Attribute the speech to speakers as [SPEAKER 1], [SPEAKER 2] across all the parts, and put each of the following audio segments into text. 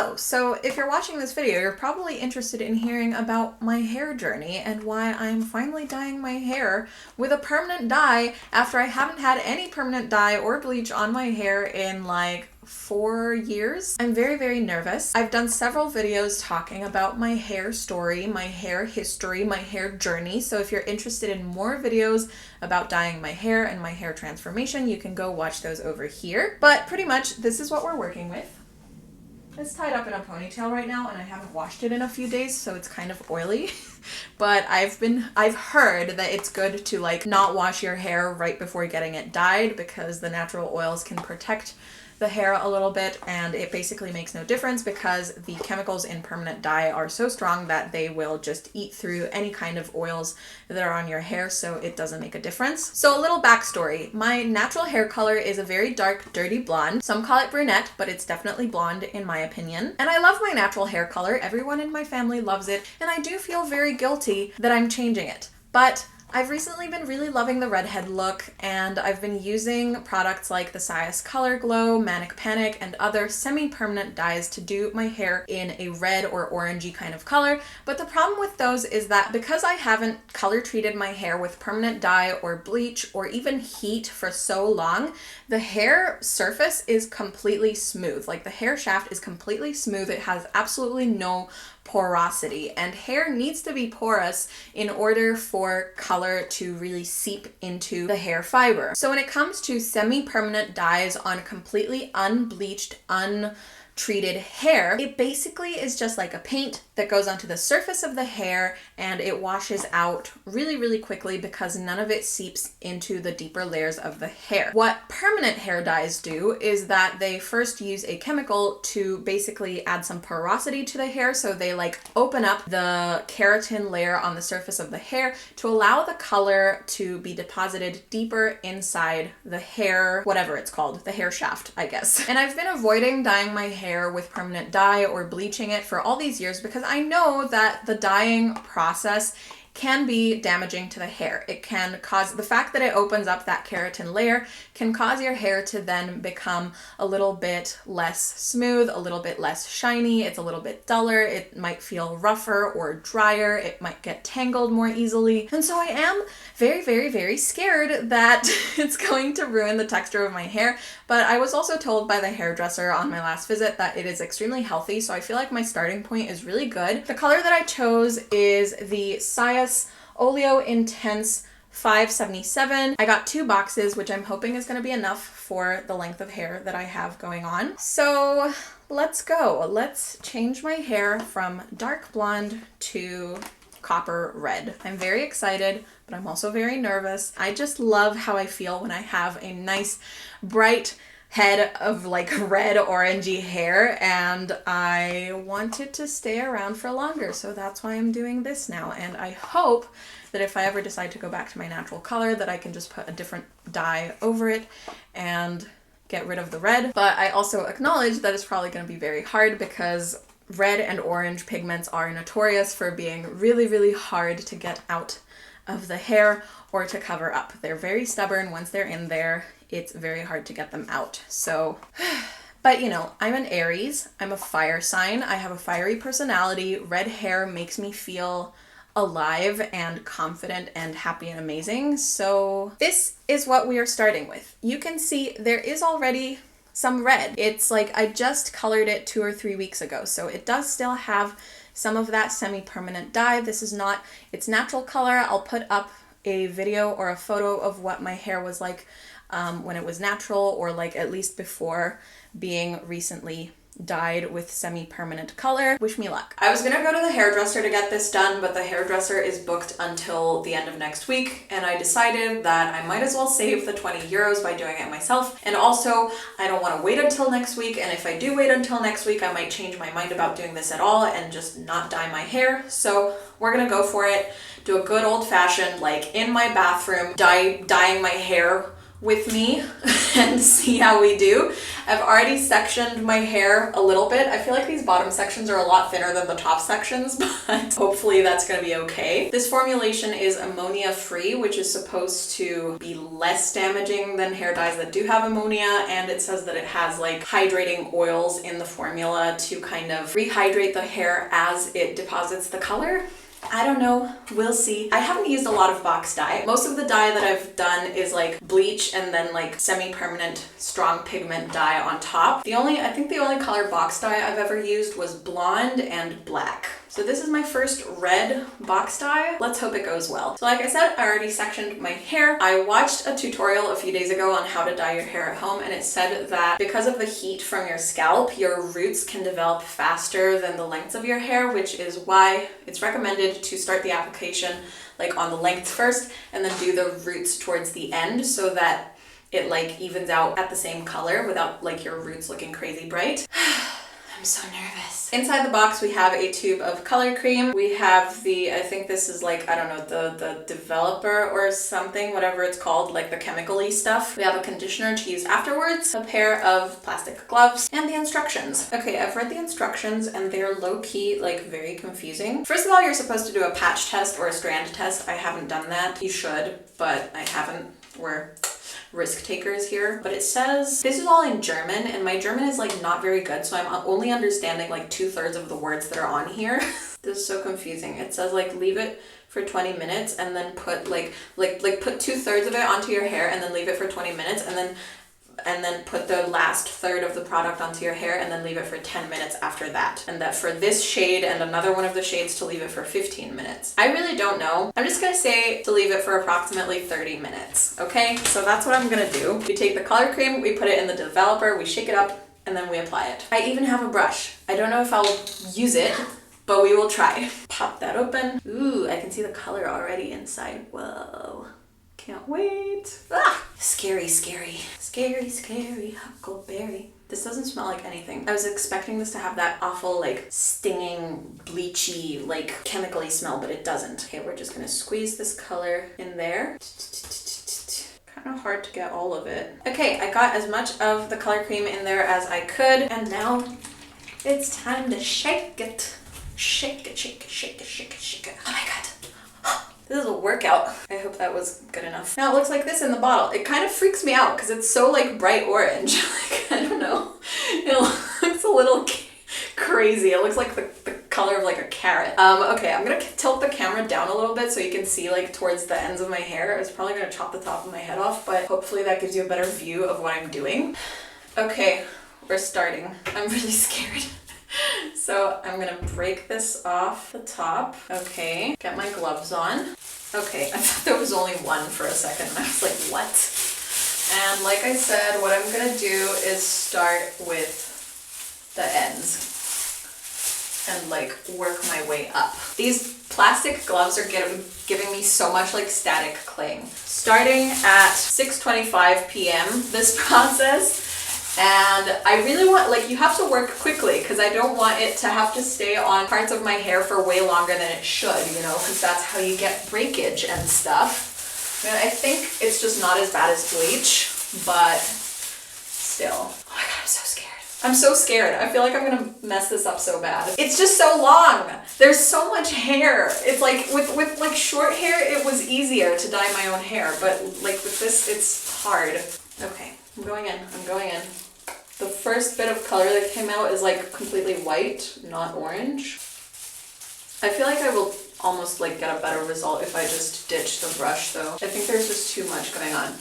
[SPEAKER 1] Hello! So if you're watching this video, you're probably interested in hearing about my hair journey and why I'm finally dyeing my hair with a permanent dye after I haven't had any permanent dye or bleach on my hair in like 4 years. I'm very, very nervous. I've done several videos talking about my hair story, my hair history, my hair journey. So if you're interested in more videos about dyeing my hair and my hair transformation, you can go watch those over here. But pretty much this is what we're working with. It's tied up in a ponytail right now and I haven't washed it in a few days, so it's kind of oily. But I've heard that it's good to like not wash your hair right before getting it dyed because the natural oils can protect the hair a little bit, and it basically makes no difference because the chemicals in permanent dye are so strong that they will just eat through any kind of oils that are on your hair, so it doesn't make a difference. So a little backstory. My natural hair color is a very dark, dirty blonde. Some call it brunette, but it's definitely blonde in my opinion. And I love my natural hair color. Everyone in my family loves it, and I do feel very guilty that I'm changing it. But I've recently been really loving the redhead look, and I've been using products like the Syoss Color Glow, Manic Panic, and other semi-permanent dyes to do my hair in a red or orangey kind of color. But the problem with those is that because I haven't color treated my hair with permanent dye or bleach or even heat for so long, the hair surface is completely smooth. Like the hair shaft is completely smooth. It has absolutely no porosity, and hair needs to be porous in order for color to really seep into the hair fiber. So when it comes to semi-permanent dyes on completely unbleached, untreated hair, it basically is just like a paint that goes onto the surface of the hair and it washes out really, really quickly because none of it seeps into the deeper layers of the hair. What permanent hair dyes do is that they first use a chemical to basically add some porosity to the hair, so they like open up the keratin layer on the surface of the hair to allow the color to be deposited deeper inside the hair, whatever it's called, the hair shaft, I guess. And I've been avoiding dyeing my hair with permanent dye or bleaching it for all these years because I know that the dyeing process can be damaging to the hair. It can cause, the fact that it opens up that keratin layer can cause your hair to then become a little bit less smooth, a little bit less shiny, it's a little bit duller, it might feel rougher or drier, it might get tangled more easily. And so I am very, very, very scared that it's going to ruin the texture of my hair. But I was also told by the hairdresser on my last visit that it is extremely healthy, so I feel like my starting point is really good. The color that I chose is the Syoss Oleo Intense 577. I got 2 boxes, which I'm hoping is going to be enough for the length of hair that I have going on. So let's go. Let's change my hair from dark blonde to copper red. I'm very excited, but I'm also very nervous. I just love how I feel when I have a nice, bright head of like red orangey hair, and I want it to stay around for longer, so that's why I'm doing this now. And I hope that if I ever decide to go back to my natural color that I can just put a different dye over it and get rid of the red. But I also acknowledge that it's probably going to be very hard because red and orange pigments are notorious for being really, really hard to get out of the hair or to cover up. They're very stubborn. Once they're in there, it's very hard to get them out. So, but you know, I'm an Aries. I'm a fire sign. I have a fiery personality. Red hair makes me feel alive and confident and happy and amazing. So this is what we are starting with. You can see there is already some red. It's like I just colored it 2 or 3 weeks ago, so it does still have some of that semi-permanent dye. This is not its natural color. I'll put up a video or a photo of what my hair was like when it was natural, or like at least before being recently dyed with semi-permanent color. Wish me luck. I was gonna go to the hairdresser to get this done, but the hairdresser is booked until the end of next week, and I decided that I might as well save the 20 euros by doing it myself. And also, I don't want to wait until next week, and if I do wait until next week, I might change my mind about doing this at all and just not dye my hair. So we're gonna go for it. Do a good old-fashioned, like in my bathroom, dyeing my hair with me and see how we do. I've already sectioned my hair a little bit. I feel like these bottom sections are a lot thinner than the top sections, but hopefully that's gonna be okay. This formulation is ammonia free, which is supposed to be less damaging than hair dyes that do have ammonia, and it says that it has like hydrating oils in the formula to kind of rehydrate the hair as it deposits the color. I don't know, we'll see. I haven't used a lot of box dye. Most of the dye that I've done is like bleach and then like semi-permanent strong pigment dye on top. I think the only color box dye I've ever used was blonde and black. So this is my first red box dye. Let's hope it goes well. So like I said, I already sectioned my hair. I watched a tutorial a few days ago on how to dye your hair at home, and it said that because of the heat from your scalp, your roots can develop faster than the lengths of your hair, which is why it's recommended to start the application like on the length first and then do the roots towards the end so that it like evens out at the same color without like your roots looking crazy bright. I'm so nervous. Inside the box, we have a tube of color cream. We have the, I think this is like, I don't know, the developer or something, whatever it's called, like the chemical-y stuff. We have a conditioner to use afterwards, a pair of plastic gloves, and the instructions. Okay, I've read the instructions and they're low-key, like very confusing. First of all, you're supposed to do a patch test or a strand test. I haven't done that. You should, but I haven't. We're risk takers here. But it says, this is all in German and my German is like not very good, so I'm only understanding like 2/3 of the words that are on here. This is so confusing. It says like leave it for 20 minutes and then put like put 2/3 of it onto your hair and then leave it for 20 minutes and then put the last third of the product onto your hair and then leave it for 10 minutes after that. And that for this shade and another one of the shades to leave it for 15 minutes. I really don't know. I'm just gonna say to leave it for approximately 30 minutes, okay? So that's what I'm gonna do. We take the color cream, we put it in the developer, we shake it up, and then we apply it. I even have a brush. I don't know if I'll use it, but we will try. Pop that open. Ooh, I can see the color already inside. Whoa. Can't wait. Ah! Scary, scary. Scary, scary huckleberry. This doesn't smell like anything. I was expecting this to have that awful, like, stinging, bleachy, like, chemical-y smell, but it doesn't. Okay, we're just gonna squeeze this color in there. Kind of hard to get all of it. Okay, I got as much of the color cream in there as I could, and now it's time to shake it. Shake it, shake it, shake it, shake it, shake it. Oh my god. This is a workout. I hope that was good enough. Now it looks like this in the bottle. It kind of freaks me out because it's so like bright orange. Like, I don't know. It looks a little crazy. It looks like the color of like a carrot. Okay, I'm gonna tilt the camera down a little bit so you can see like towards the ends of my hair. I was probably gonna chop the top of my head off, but hopefully that gives you a better view of what I'm doing. Okay, we're starting. I'm really scared. So I'm gonna break this off the top. Okay, get my gloves on. Okay, I thought there was only one for a second. I was like, what? And like I said, what I'm gonna do is start with the ends and like work my way up. These plastic gloves are giving me so much like static cling. Starting at 6:25 p.m. this process. And I really want, like, you have to work quickly because I don't want it to have to stay on parts of my hair for way longer than it should, you know, because that's how you get breakage and stuff. And I think it's just not as bad as bleach, but still. Oh my god, I'm so scared. I'm so scared. I feel like I'm gonna mess this up so bad. It's just so long. There's so much hair. It's like, with like short hair, it was easier to dye my own hair, but like with this, it's hard. Okay, I'm going in, I'm going in. The first bit of color that came out is like completely white, not orange. I feel like I will almost like get a better result if I just ditch the brush though. I think there's just too much going on.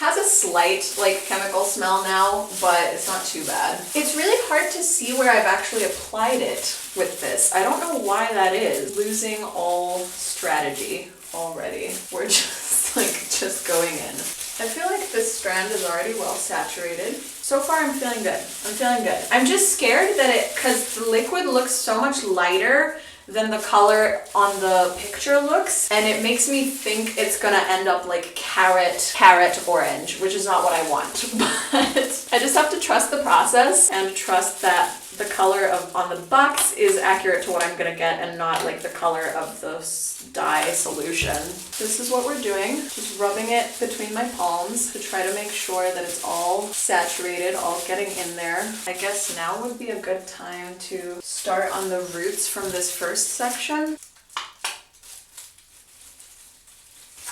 [SPEAKER 1] Has a slight like chemical smell now, but it's not too bad. It's really hard to see where I've actually applied it with this. I don't know why that is. Losing all strategy already. We're just like just going in. I feel like this strand is already well saturated. So far I'm feeling good. I'm feeling good. I'm just scared that because the liquid looks so much lighter than the color on the picture looks, and it makes me think it's gonna end up like carrot orange, which is not what I want. But I just have to trust the process and trust that the color on the box is accurate to what I'm gonna get and not like the color of the dye solution. This is what we're doing, just rubbing it between my palms to try to make sure that it's all saturated, all getting in there. I guess now would be a good time to start on the roots from this first section.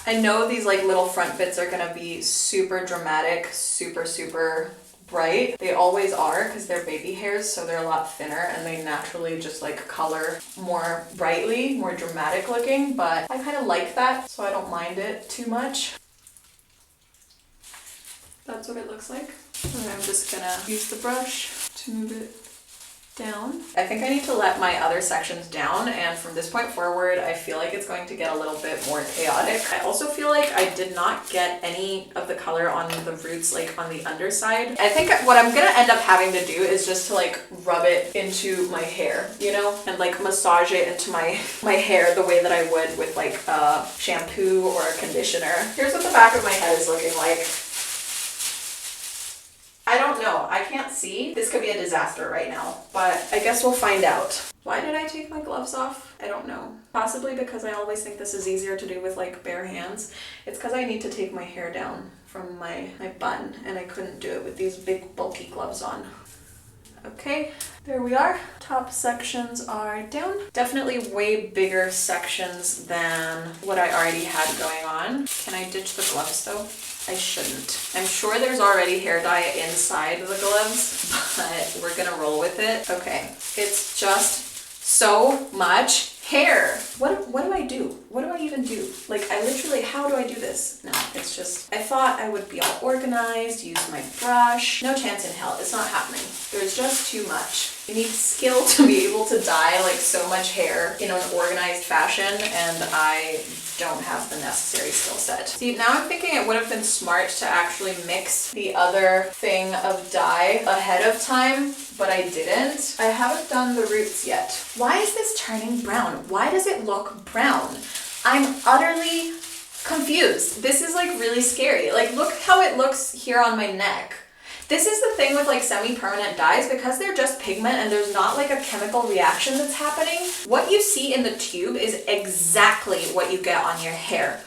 [SPEAKER 1] I know these like little front bits are gonna be super dramatic, super bright. They always are because they're baby hairs, so they're a lot thinner and they naturally just like color more brightly, more dramatic looking, but I kind of like that, so I don't mind it too much. That's what it looks like. And I'm just gonna use the brush to move it down. I think I need to let my other sections down, and from this point forward I feel like it's going to get a little bit more chaotic. I also feel like I did not get any of the color on the roots, like on the underside. I think what I'm gonna end up having to do is just to like rub it into my hair, you know, and like massage it into my hair the way that I would with like a shampoo or a conditioner. Here's what the back of my head is looking like. I don't know. I can't see. This could be a disaster right now, but I guess we'll find out. Why did I take my gloves off? I don't know. Possibly because I always think this is easier to do with like bare hands. It's because I need to take my hair down from my bun, and I couldn't do it with these big bulky gloves on. Okay, there we are. Top sections are down. Definitely way bigger sections than what I already had going on. Can I ditch the gloves though? I shouldn't. I'm sure there's already hair dye inside the gloves, but we're gonna roll with it. Okay, it's just so much hair. What do I do? What do I even do? Like, I literally, how do I do this? No, it's just, I thought I would be all organized, use my brush. No chance in hell, it's not happening. There's just too much. You need skill to be able to dye like so much hair in an organized fashion, and I don't have the necessary skill set. See, now I'm thinking it would have been smart to actually mix the other thing of dye ahead of time, but I didn't. I haven't done the roots yet. Why is this turning brown? Why does it look brown? I'm utterly confused. This is like really scary. Like, look how it looks here on my neck. This is the thing with like semi-permanent dyes, because they're just pigment and there's not like a chemical reaction that's happening. What you see in the tube is exactly what you get on your hair.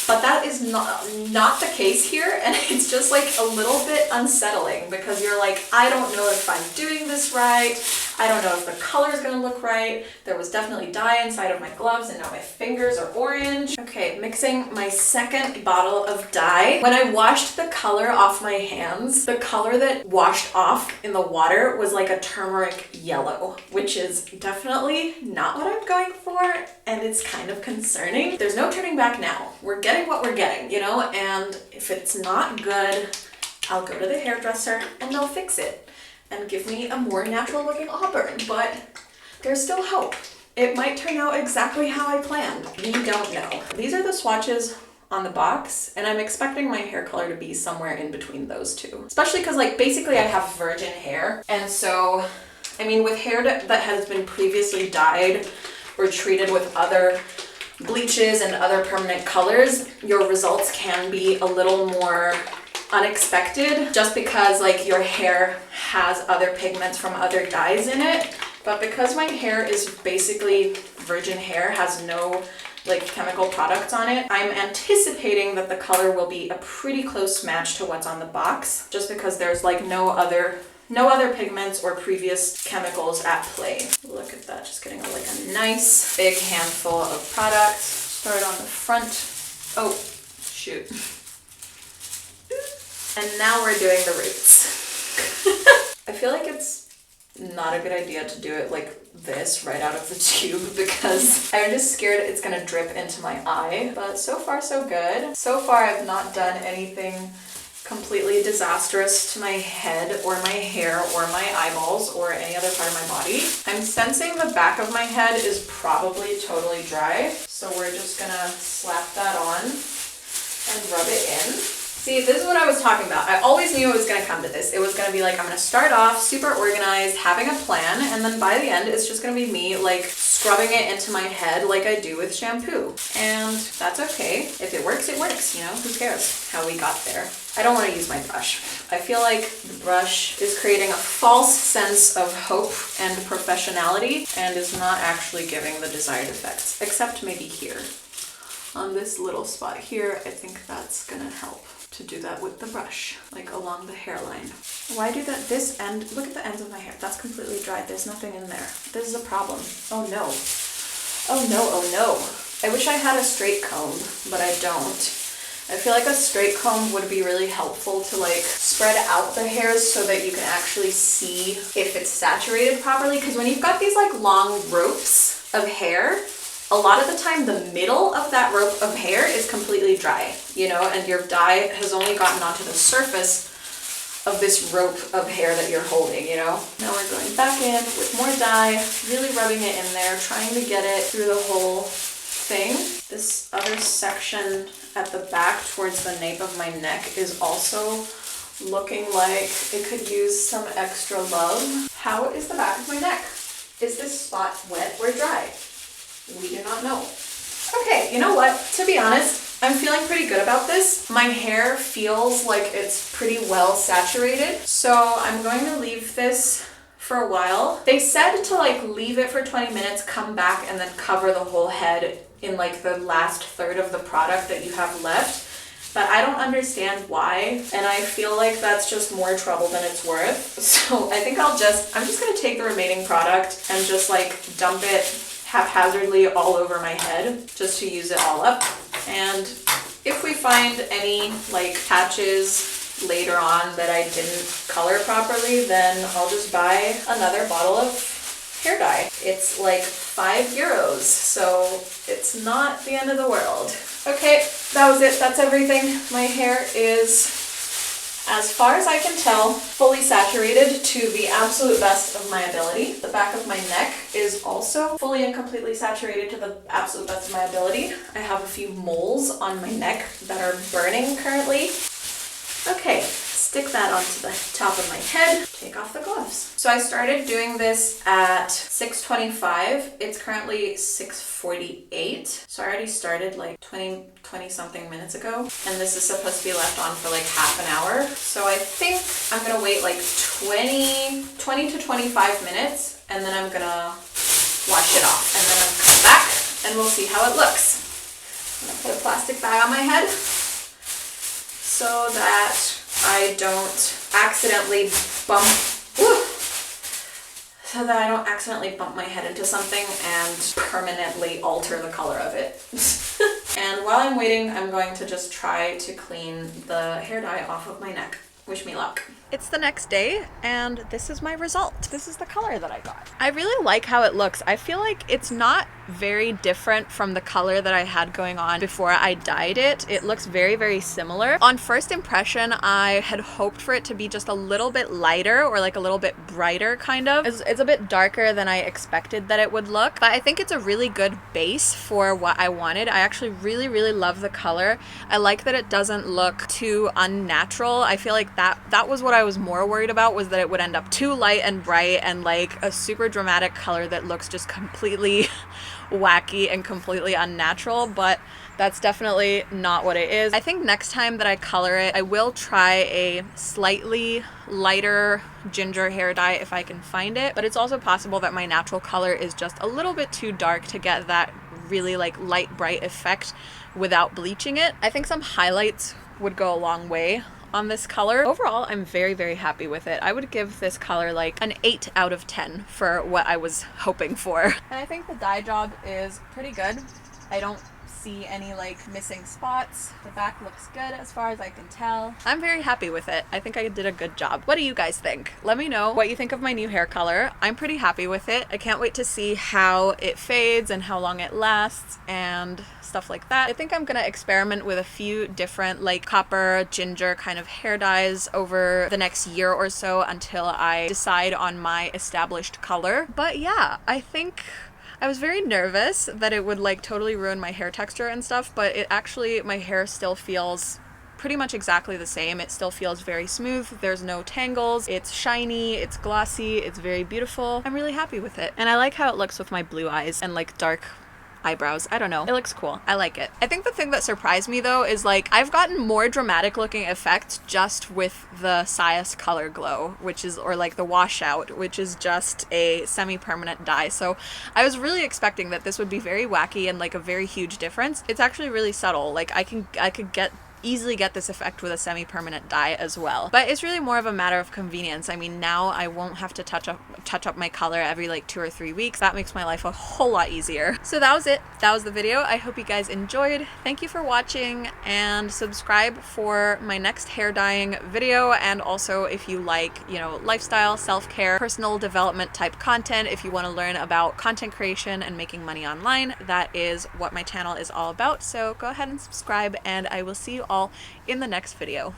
[SPEAKER 1] But that is not the case here, and it's just like a little bit unsettling because you're like, I don't know if I'm doing this right. I don't know if the color is gonna look right. There was definitely dye inside of my gloves and now my fingers are orange. Okay, mixing my second bottle of dye. When I washed the color off my hands, the color that washed off in the water was like a turmeric yellow, which is definitely not what I'm going for, and it's kind of concerning. There's no turning back now. We're getting what we're getting, you know, and if it's not good, I'll go to the hairdresser and they'll fix it and give me a more natural looking auburn, but there's still hope. It might turn out exactly how I planned. We don't know. These are the swatches on the box, and I'm expecting my hair color to be somewhere in between those two. Especially because like basically I have virgin hair, and so, I mean, with hair that has been previously dyed or treated with other bleaches and other permanent colors, your results can be a little more unexpected just because like your hair has other pigments from other dyes in it. But because my hair is basically virgin hair, has no like chemical products on it, I'm anticipating that the color will be a pretty close match to what's on the box, just because there's like no other pigments or previous chemicals at play. Look at that, just getting like a nice big handful of product. Start on the front. Oh, shoot. And now we're doing the roots. I feel like it's not a good idea to do it like this right out of the tube because I'm just scared it's gonna drip into my eye. But so far so good. So far I've not done anything completely disastrous to my head or my hair or my eyeballs or any other part of my body. I'm sensing the back of my head is probably totally dry, so we're just gonna slap that on and rub it in. See, this is what I was talking about. I always knew it was gonna come to this. It was gonna be like, I'm gonna start off super organized, having a plan, and then by the end, it's just gonna be me like scrubbing it into my head like I do with shampoo. And that's okay. If it works, it works, you know? Who cares how we got there? I don't want to use my brush. I feel like the brush is creating a false sense of hope and professionality and is not actually giving the desired effects, except maybe here. On this little spot here, I think that's gonna help to do that with the brush, like along the hairline. Why do that? This end, look at the ends of my hair. That's completely dry. There's nothing in there. This is a problem. Oh no. Oh no, oh no. I wish I had a straight comb, but I don't. I feel like a straight comb would be really helpful to like spread out the hairs so that you can actually see if it's saturated properly. Because when you've got these like long ropes of hair, a lot of the time the middle of that rope of hair is completely dry, you know, and your dye has only gotten onto the surface of this rope of hair that you're holding, you know. Now we're going back in with more dye, really rubbing it in there, trying to get it through the whole thing. This other section at the back towards the nape of my neck is also looking like it could use some extra love. How is the back of my neck? Is this spot wet or dry? We do not know. Okay, you know what? To be honest, I'm feeling pretty good about this. My hair feels like it's pretty well saturated, so I'm going to leave this for a while. They said to like leave it for 20 minutes, come back, and then cover the whole head in like the last third of the product that you have left. But I don't understand why, and I feel like that's just more trouble than it's worth. So I think I'm just gonna take the remaining product and just like dump it haphazardly all over my head just to use it all up. And if we find any like patches later on that I didn't color properly, then I'll just buy another bottle of hair dye. It's like €5, so it's not the end of the world. Okay, that was it. That's everything. My hair is, as far as I can tell, fully saturated to the absolute best of my ability. The back of my neck is also fully and completely saturated to the absolute best of my ability. I have a few moles on my neck that are burning currently. Okay, stick that onto the top of my head, take off the gloves. So I started doing this at 6:25. It's currently 6:48. So I already started like 20 something minutes ago. And this is supposed to be left on for like half an hour. So I think I'm gonna wait like 20 to 25 minutes, and then I'm gonna wash it off. And then I'll come back and we'll see how it looks. I'm gonna put a plastic bag on my head so that I don't accidentally bump my head into something and permanently alter the color of it. And while I'm waiting, I'm going to just try to clean the hair dye off of my neck. Wish me luck. It's the next day, and this is my result. This is the color that I got. I really like how it looks. I feel like it's not very different from the color that I had going on before I dyed it. It looks very, very similar. On first impression, I had hoped for it to be just a little bit lighter or like a little bit brighter kind of. It's a bit darker than I expected that it would look, but I think it's a really good base for what I wanted. I actually really, really love the color. I like that it doesn't look too unnatural. I feel like that was what I was more worried about, was that it would end up too light and bright and like a super dramatic color that looks just completely wacky and completely unnatural, but that's definitely not what it is. I think next time that I color it, I will try a slightly lighter ginger hair dye if I can find it, but it's also possible that my natural color is just a little bit too dark to get that really like light bright effect without bleaching it. I think some highlights would go a long way on this color. Overall, I'm very, very happy with it. I would give this color like an 8 out of 10 for what I was hoping for. And I think the dye job is pretty good. I don't see any like missing spots. The back looks good as far as I can tell. I'm very happy with it. I think I did a good job. What do you guys think? Let me know what you think of my new hair color. I'm pretty happy with it. I can't wait to see how it fades and how long it lasts and stuff like that. I think I'm gonna experiment with a few different like copper, ginger kind of hair dyes over the next year or so until I decide on my established color. But yeah, I think I was very nervous that it would like totally ruin my hair texture and stuff, but it actually, my hair still feels pretty much exactly the same. It still feels very smooth. There's no tangles. It's shiny, it's glossy, it's very beautiful. I'm really happy with it. And I like how it looks with my blue eyes and like dark eyebrows. I don't know. It looks cool. I like it. I think the thing that surprised me though is like I've gotten more dramatic looking effects just with the Syoss Color Glow, which is, or like the washout, which is just a semi-permanent dye. So I was really expecting that this would be very wacky and like a very huge difference. It's actually really subtle. Like I could easily get this effect with a semi-permanent dye as well. But it's really more of a matter of convenience. I mean, now I won't have to touch up my color every like 2 or 3 weeks. That makes my life a whole lot easier. So that was it. That was the video. I hope you guys enjoyed. Thank you for watching, and subscribe for my next hair dyeing video. And also if you like, you know, lifestyle, self-care, personal development type content, if you want to learn about content creation and making money online, that is what my channel is all about. So go ahead and subscribe, and I will see you all in the next video.